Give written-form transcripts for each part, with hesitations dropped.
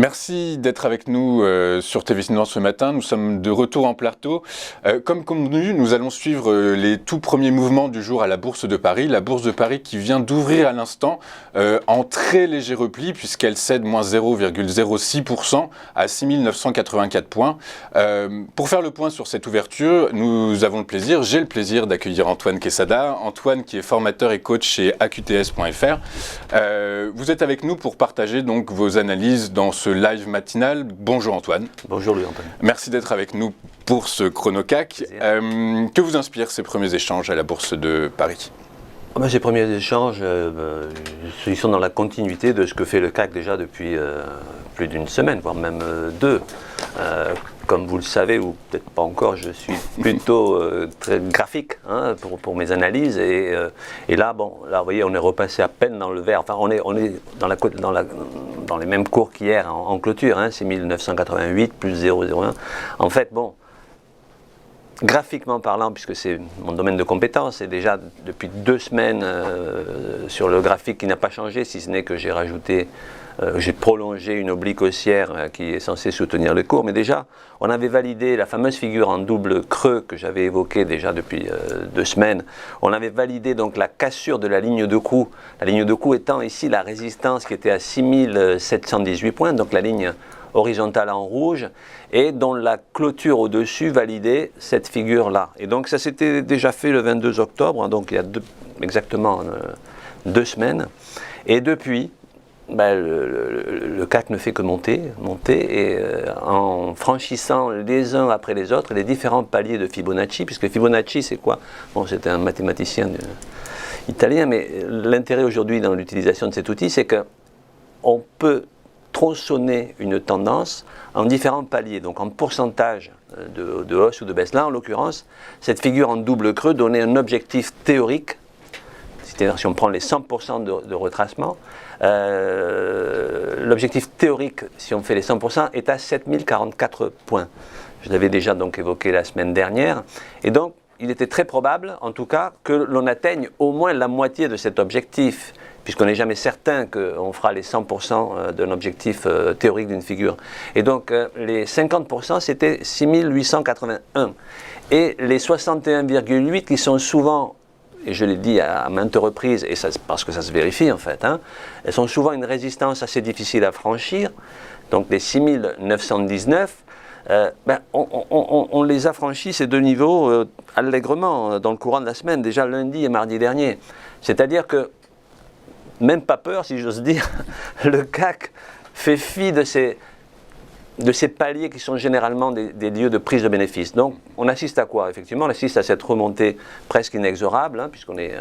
Merci d'être avec nous sur TV Finance ce matin. Nous sommes de retour en plateau. Comme convenu, nous allons suivre les tout premiers mouvements du jour à la Bourse de Paris. La Bourse de Paris qui vient d'ouvrir à l'instant en très léger repli puisqu'elle cède moins 0,06% à 6 984 points. Pour faire le point sur cette ouverture, j'ai le plaisir d'accueillir Antoine Quesada. Antoine qui est formateur et coach chez AQTS.fr. Vous êtes avec nous pour partager donc vos analyses dans ce live matinal. Bonjour Antoine. Bonjour Louis-Antoine. Merci d'être avec nous pour ce chrono-CAC. Que vous inspirent ces premiers échanges à la Bourse de Paris ? Ces premiers échanges, ils sont dans la continuité de ce que fait le CAC déjà depuis plus d'une semaine, voire même deux. Comme vous le savez, ou peut-être pas encore, je suis plutôt très graphique pour mes analyses. Et là, vous voyez, on est repassé à peine dans le vert. Enfin, on est dans les mêmes cours qu'hier en clôture, 6 988 plus 0,01. En fait, graphiquement parlant, puisque c'est mon domaine de compétence, et déjà depuis 2 semaines sur le graphique qui n'a pas changé, si ce n'est que j'ai prolongé une oblique haussière qui est censée soutenir le cours, mais déjà on avait validé la fameuse figure en double creux que j'avais évoquée déjà depuis 2 semaines. On avait validé donc la cassure de la ligne de coût, la ligne de coût étant ici la résistance qui était à 6718 points, donc la ligne horizontale en rouge, et dont la clôture au-dessus validait cette figure-là. Et donc ça s'était déjà fait le 22 octobre, donc il y a exactement 2 semaines. Et depuis, le CAC ne fait que monter, et en franchissant les uns après les autres les différents paliers de Fibonacci, puisque Fibonacci c'est quoi ? C'est un mathématicien italien, mais l'intérêt aujourd'hui dans l'utilisation de cet outil, c'est qu'on peut tronçonner une tendance en différents paliers, donc en pourcentage de hausse ou de baisse. Là, en l'occurrence, cette figure en double creux donnait un objectif théorique, c'est-à-dire si on prend les 100% de retracement, l'objectif théorique, si on fait les 100%, est à 7044 points. Je l'avais déjà donc évoqué la semaine dernière, et donc il était très probable, en tout cas, que l'on atteigne au moins la moitié de cet objectif, puisqu'on n'est jamais certain qu'on fera les 100% d'un objectif théorique d'une figure. Et donc, les 50%, c'était 6881. Et les 61,8 qui sont souvent, et je l'ai dit à maintes reprises, et ça, parce que ça se vérifie en fait, elles sont souvent une résistance assez difficile à franchir, donc les 6919, on les a franchis ces 2 niveaux allègrement dans le courant de la semaine, déjà lundi et mardi dernier. C'est-à-dire que, même pas peur si j'ose dire, le CAC fait fi de ces paliers qui sont généralement des lieux de prise de bénéfices. Donc on assiste à quoi ? Effectivement, on assiste à cette remontée presque inexorable, puisqu'on est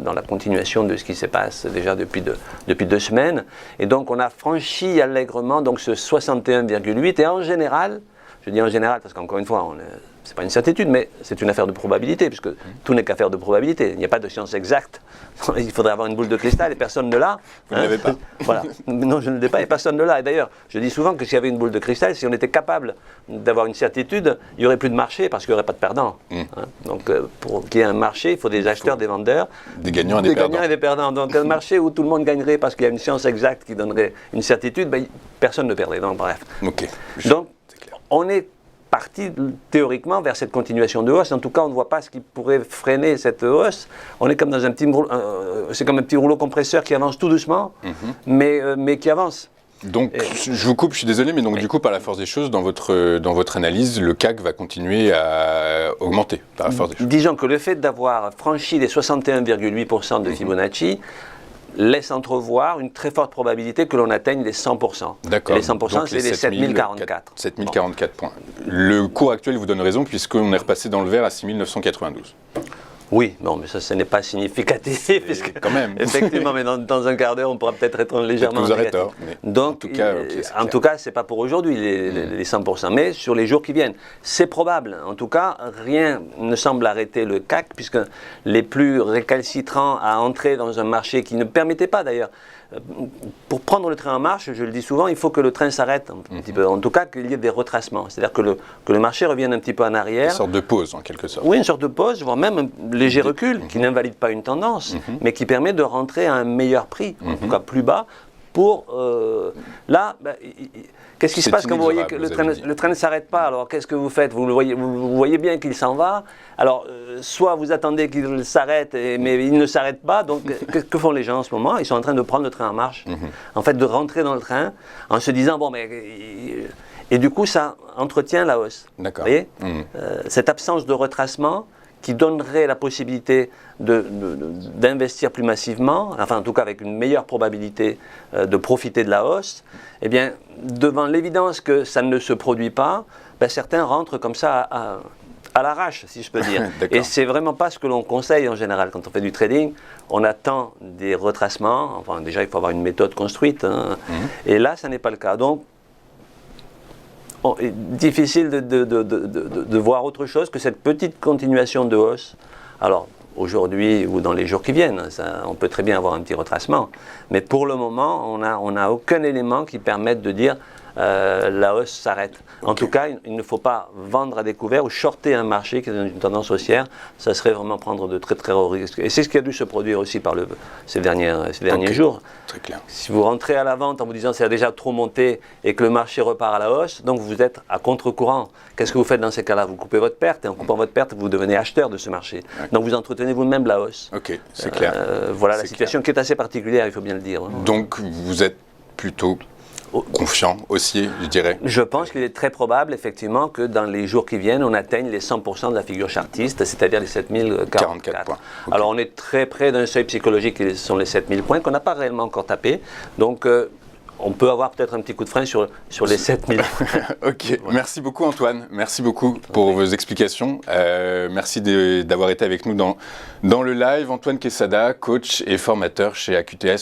dans la continuation de ce qui se passe déjà depuis 2 semaines. Et donc on a franchi allègrement donc, ce 61,8, et en général, je dis en général parce qu'encore une fois, c'est pas une certitude, mais c'est une affaire de probabilité, puisque tout n'est qu'affaire de probabilité. Il n'y a pas de science exacte. Il faudrait avoir une boule de cristal et personne ne l'a. Vous ne l'avez pas. Voilà. Non, je ne l'ai pas et personne ne l'a. Et d'ailleurs, je dis souvent que s'il y avait une boule de cristal, si on était capable d'avoir une certitude, il n'y aurait plus de marché parce qu'il n'y aurait pas de perdants. Donc, pour qu'il y ait un marché, il faut des acheteurs, des vendeurs. Des gagnants et des perdants. Donc, un marché où tout le monde gagnerait parce qu'il y a une science exacte qui donnerait une certitude, personne ne perdrait. Donc, bref. Okay. Donc, on est parti théoriquement vers cette continuation de hausse. En tout cas, on ne voit pas ce qui pourrait freiner cette hausse. On est comme dans c'est comme un petit rouleau compresseur qui avance tout doucement, mais qui avance. Donc, je vous coupe, je suis désolé, mais donc du coup, par la force des choses, dans votre analyse, le CAC va continuer à augmenter par la force des choses. Disons que le fait d'avoir franchi les 61,8% de Fibonacci laisse entrevoir une très forte probabilité que l'on atteigne les 100%. D'accord. Et les 100%, c'est les 7044. 7044 points. Le cours actuel vous donne raison, puisqu'on est repassé dans le vert à 6992. Oui, non, mais ça, ce n'est pas significatif. Puisque, quand même. Effectivement, mais dans un quart d'heure, on pourra peut-être être légèrement négatif. Tort, donc, en tout cas, ce n'est pas pour aujourd'hui, les 100%, mais sur les jours qui viennent. C'est probable. En tout cas, rien ne semble arrêter le CAC, puisque les plus récalcitrants à entrer dans un marché qui ne permettait pas, d'ailleurs, pour prendre le train en marche, je le dis souvent, il faut que le train s'arrête un petit peu. En tout cas, qu'il y ait des retracements. C'est-à-dire que le marché revienne un petit peu en arrière. Une sorte de pause, en quelque sorte. Oui, une sorte de pause, voire même un léger recul qui n'invalide pas une tendance, mais qui permet de rentrer à un meilleur prix, en tout cas plus bas, pour... là, qu'est-ce qui se C'est passe quand vous voyez que inexorable, le train ne s'arrête pas? Alors qu'est-ce que vous faites? Vous voyez bien qu'il s'en va. Alors, soit vous attendez qu'il s'arrête, mais il ne s'arrête pas. Donc, que font les gens en ce moment? Ils sont en train de prendre le train en marche. En fait, de rentrer dans le train en se disant, bon, mais... Et du coup, ça entretient la hausse. D'accord. Vous voyez cette absence de retracement qui donnerait la possibilité d'investir plus massivement, enfin en tout cas avec une meilleure probabilité de profiter de la hausse, eh bien, devant l'évidence que ça ne se produit pas, certains rentrent comme ça à l'arrache, si je peux dire. Et c'est vraiment pas ce que l'on conseille en général quand on fait du trading. On attend des retracements, enfin déjà il faut avoir une méthode construite, hein. Et là ça n'est pas le cas. Donc, difficile de voir autre chose que cette petite continuation de hausse. Alors, aujourd'hui ou dans les jours qui viennent, on peut très bien avoir un petit retracement. Mais pour le moment, on n'a aucun élément qui permette de dire la hausse s'arrête. En tout cas, il ne faut pas vendre à découvert ou shorter un marché qui est dans une tendance haussière. Ça serait vraiment prendre de très très hauts risques. Et c'est ce qui a dû se produire aussi par ces derniers jours. Très clair. Si vous rentrez à la vente en vous disant que ça a déjà trop monté et que le marché repart à la hausse, donc vous êtes à contre-courant. Qu'est-ce que vous faites dans ces cas-là? Vous coupez votre perte et en coupant votre perte, vous devenez acheteur de ce marché. Donc vous entretenez vous-même la hausse. Ok, c'est clair. Voilà la situation qui est assez particulière, il faut bien le dire. Donc vous êtes plutôt confiant aussi, je dirais. Je pense qu'il est très probable, effectivement, que dans les jours qui viennent, on atteigne les 100% de la figure chartiste, c'est-à-dire les 7044 points. Okay. Alors, on est très près d'un seuil psychologique qui sont les 7000 points, qu'on n'a pas réellement encore tapé. Donc, on peut avoir peut-être un petit coup de frein sur les 7000 points. Ok, voilà. Merci beaucoup Antoine, merci beaucoup pour vos explications. Merci d'avoir été avec nous dans le live. Antoine Quesada, coach et formateur chez AQTS.